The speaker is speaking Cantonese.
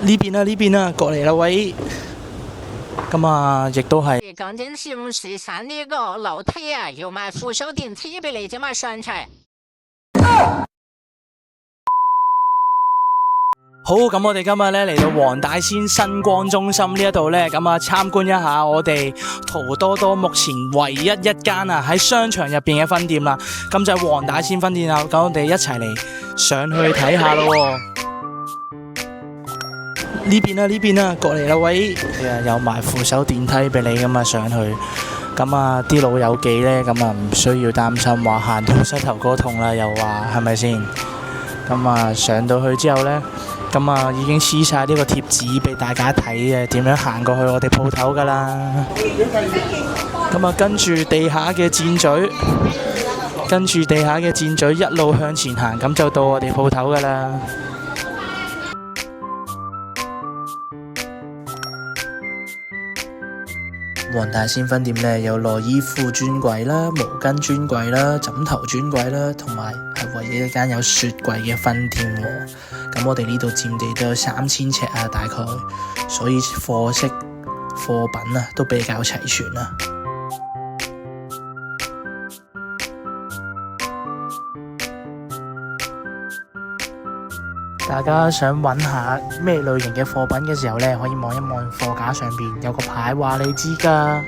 呢邊啊，呢邊啊，過嚟啦喂！咁啊，亦都係。剛進西五十三呢個樓梯啊，要買扶手電梯俾你啫嘛，上齊。好，咁我哋今日咧嚟到黃大仙新光中心呢一度咧，咁啊參觀一下我哋淘多多目前唯一一間啊喺商場入邊嘅分店啦。咁就係黃大仙分店啦，咁我哋一齊嚟上去睇下咯。呢邊啊，呢邊啊，過嚟啦喂！有埋扶手電梯俾你咁啊上去。咁啊啲老友記咧，咁啊唔需要擔心話行到膝頭哥痛啦，又話係咪先？咁啊上到去之後咧。咁啊，已經黐晒呢個貼紙俾大家睇嘅，點樣行過去我哋鋪頭噶啦。咁啊，跟住地下嘅箭嘴，一路向前行，咁就到我哋鋪頭噶啦。黃大仙分店呢，有內衣褲專櫃啦、毛巾專櫃啦、枕頭專櫃啦，同埋係唯一一間有雪櫃嘅分店喎。咁我哋呢度佔地都有3000尺啊，大概，所以貨品啊都比較齊全啊。大家想揾下咩類型嘅貨品嘅時候呢，可以望一望貨架上邊有個牌話你知㗎。